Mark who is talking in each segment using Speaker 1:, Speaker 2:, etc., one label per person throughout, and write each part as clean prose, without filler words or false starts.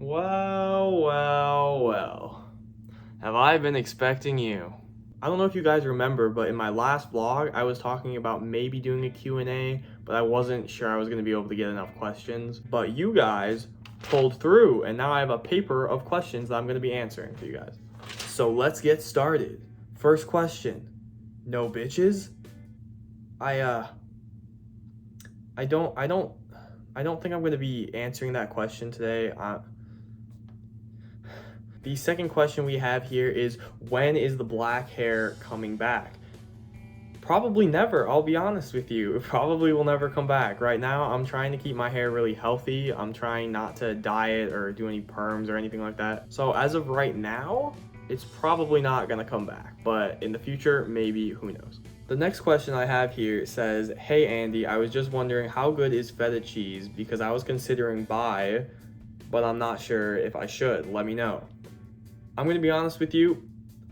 Speaker 1: Well. Have I been expecting you? I don't know if you guys remember, but in my last vlog, I was talking about maybe doing a Q&A, but I wasn't sure I was going to be able to get enough questions. But you guys pulled through, and now I have a paper of questions that I'm going to be answering for you guys. So let's get started. First question. No bitches? I I don't I don't I don't think I'm going to be answering that question today. The second question we have here is, when is the black hair coming back? Probably never, I'll be honest with you. It probably will never come back. Right now, I'm trying to keep my hair really healthy. I'm trying not to dye it or do any perms or anything like that. So as of right now, it's probably not gonna come back. But in the future, maybe, who knows? The next question I have here says, hey Andy, I was just wondering how good is feta cheese because I was considering buy, but I'm not sure if I should. Let me know. I'm gonna be honest with you,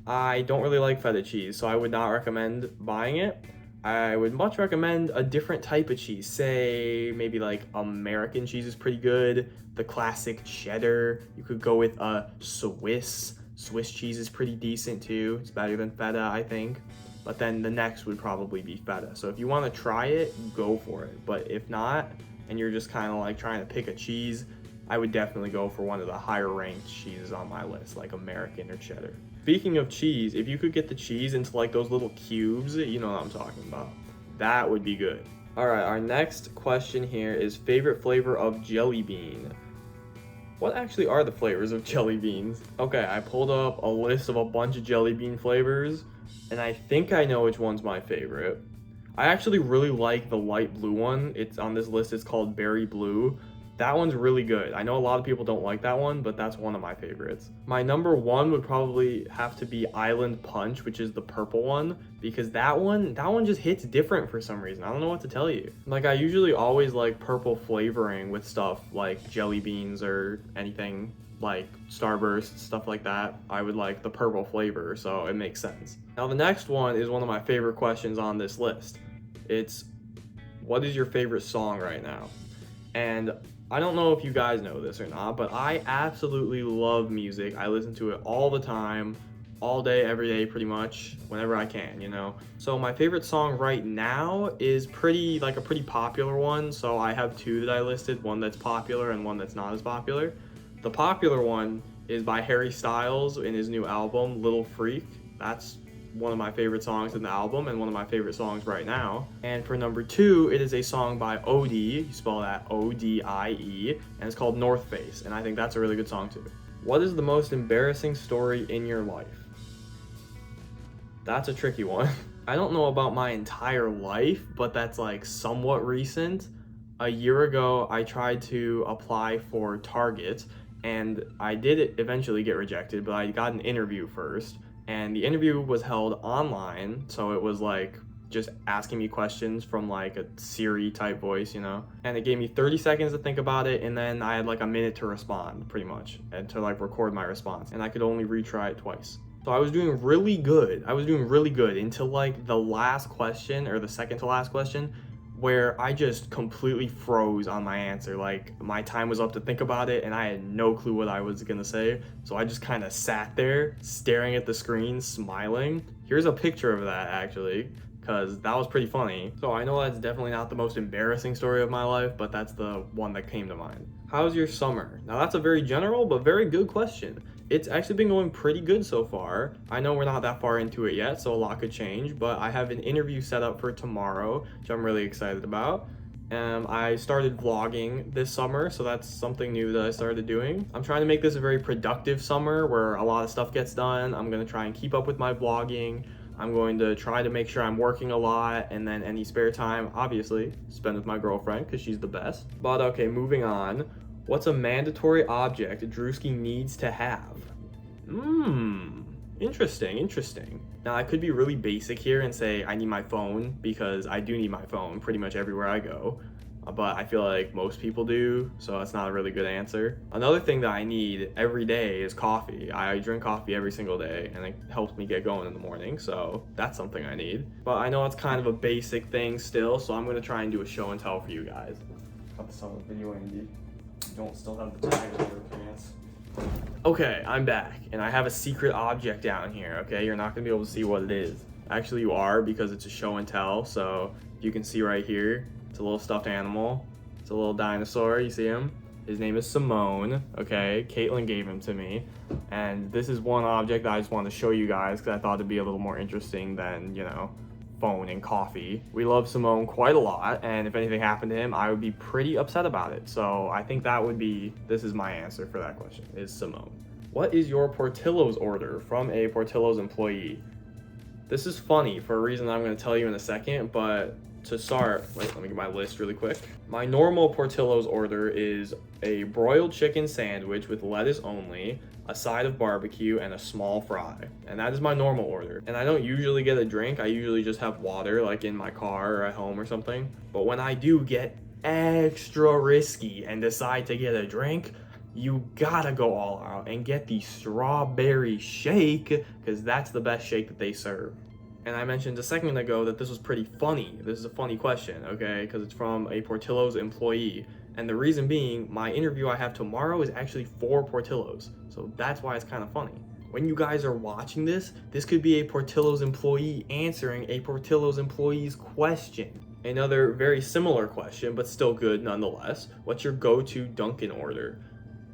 Speaker 1: I don't really like feta cheese, so I would not recommend buying it. I would much recommend a different type of cheese. Say maybe like American cheese is pretty good. The classic cheddar. You could go with a Swiss. Swiss cheese is pretty decent too. It's better than feta, I think. But then the next would probably be feta. So if you want to try it, go for it. But if not, and you're just kind of like trying to pick a cheese, I would definitely go for one of the higher ranked cheeses on my list, like American or cheddar. Speaking of cheese, if you could get the cheese into like those little cubes, you know what I'm talking about. That would be good. All right, our next question here is favorite flavor of jelly bean. What actually are the flavors of jelly beans? Okay, I pulled up a list of a bunch of jelly bean flavors, and I think I know which one's my favorite. I actually really like the light blue one. It's on this list, it's called Berry Blue. That one's really good. I know a lot of people don't like that one, but that's one of my favorites. My number one would probably have to be Island Punch, which is the purple one, because that one just hits different for some reason. I don't know what to tell you. Like, I usually always like purple flavoring with stuff like jelly beans or anything like Starburst, stuff like that. I would like the purple flavor, so it makes sense. Now the next one is one of my favorite questions on this list. It's, what is your favorite song right now? And I don't know if you guys know this or not, but I absolutely love music. I listen to it all the time, all day, every day, pretty much, whenever I can, you know? So my favorite song right now is a pretty popular one. So I have two that I listed, one that's popular and one that's not as popular. The popular one is by Harry Styles in his new album, Little Freak. That's one of my favorite songs in the album and one of my favorite songs right now. And for number two, it is a song by Odie, you spell that O-D-I-E, and it's called North Face, and I think that's a really good song too. What is the most embarrassing story in your life? That's a tricky one. I don't know about my entire life, but that's like somewhat recent. A year ago, I tried to apply for Target, and I did eventually get rejected, but I got an interview first. And the interview was held online, so it was like just asking me questions from like a Siri type voice, you know? And it gave me 30 seconds to think about it, and then I had like a minute to respond, pretty much, and to like record my response, and I could only retry it twice. So I was doing really good. I was doing really good until like the last question, or the second to last question, where I just completely froze on my answer. Like, my time was up to think about it and I had no clue what I was gonna say. So I just kind of sat there staring at the screen, smiling. Here's a picture of that actually, because that was pretty funny. So I know that's definitely not the most embarrassing story of my life, but that's the one that came to mind. How's your summer? Now that's a very general but very good question. It's actually been going pretty good so far. I know we're not that far into it yet, so a lot could change, but I have an interview set up for tomorrow, which I'm really excited about. I started vlogging this summer, so that's something new that I started doing. I'm trying to make this a very productive summer where a lot of stuff gets done. I'm gonna try and keep up with my vlogging. I'm going to try to make sure I'm working a lot, and then any spare time, obviously, spend with my girlfriend because she's the best. But okay, moving on. What's a mandatory object Drewski needs to have? Interesting. Now I could be really basic here and say I need my phone, because I do need my phone pretty much everywhere I go. But I feel like most people do, so that's not a really good answer. Another thing that I need every day is coffee. I drink coffee every single day, and it helps me get going in the morning, so that's something I need. But I know it's kind of a basic thing still, so I'm gonna try and do a show and tell for you guys. Cut this on the video, Andy. don't still have the tag on your pants. Okay, I'm back, and I have a secret object down here, okay? You're not gonna be able to see what it is. Actually, you are, because it's a show and tell, so you can see right here, it's a little stuffed animal. It's a little dinosaur, you see him? His name is Simone, okay? Caitlin gave him to me, and this is one object that I just wanted to show you guys, because I thought it'd be a little more interesting than, you know, phone and coffee. We love Simone quite a lot, and if anything happened to him, I would be pretty upset about it. So I think that would be, this is my answer for that question, is Simone. What is your Portillo's order from a Portillo's employee? This is funny for a reason I'm going to tell you in a second, but to start, wait, let me get my list really quick. My normal Portillo's order is a broiled chicken sandwich with lettuce only, a side of barbecue, and a small fry. And that is my normal order. And I don't usually get a drink. I usually just have water, like in my car or at home or something. But when I do get extra risky and decide to get a drink, you gotta go all out and get the strawberry shake, because that's the best shake that they serve. And I mentioned a second ago that this was pretty funny. This is a funny question, okay? Because it's from a Portillo's employee. And the reason being, my interview I have tomorrow is actually for Portillo's. So that's why it's kind of funny. When you guys are watching this, this could be a Portillo's employee answering a Portillo's employee's question. Another very similar question, but still good nonetheless. What's your go-to Dunkin' order?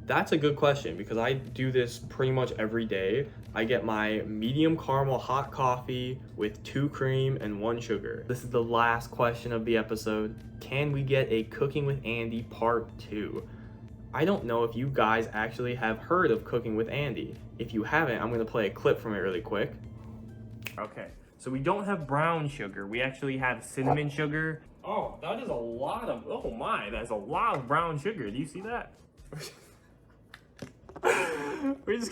Speaker 1: That's a good question, because I do this pretty much every day. I get my medium caramel hot coffee with 2 cream and 1 sugar. This is the last question of the episode. Can we get a Cooking with Andy part 2? I don't know if you guys actually have heard of Cooking with Andy. If you haven't, I'm gonna play a clip from it really quick. Okay, so we don't have brown sugar. We actually have cinnamon sugar. Oh, that is a lot of, oh my, that's a lot of brown sugar. Do you see that? We're just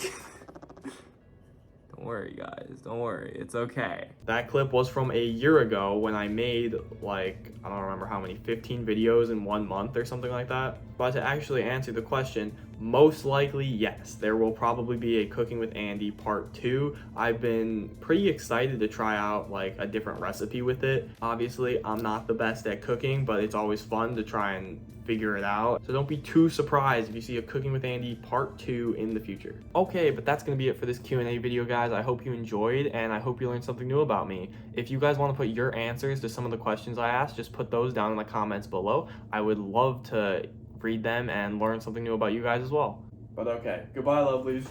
Speaker 1: Don't worry, guys. Don't worry. It's okay. That clip was from a year ago when I made, like, I don't remember how many, 15 videos in 1 month or something like that. But to actually answer the question, most likely, yes. There will probably be a Cooking with Andy part 2. I've been pretty excited to try out, like, a different recipe with it. Obviously, I'm not the best at cooking, but it's always fun to try and figure it out. So don't be too surprised if you see a Cooking with Andy part 2 in the future. Okay, but that's gonna be it for this Q&A video, guys. I hope you enjoyed, and I hope you learned something new about me. If you guys want to put your answers to some of the questions I asked, just put those down in the comments below. I would love to read them and learn something new about you guys as well. But okay, goodbye, lovelies.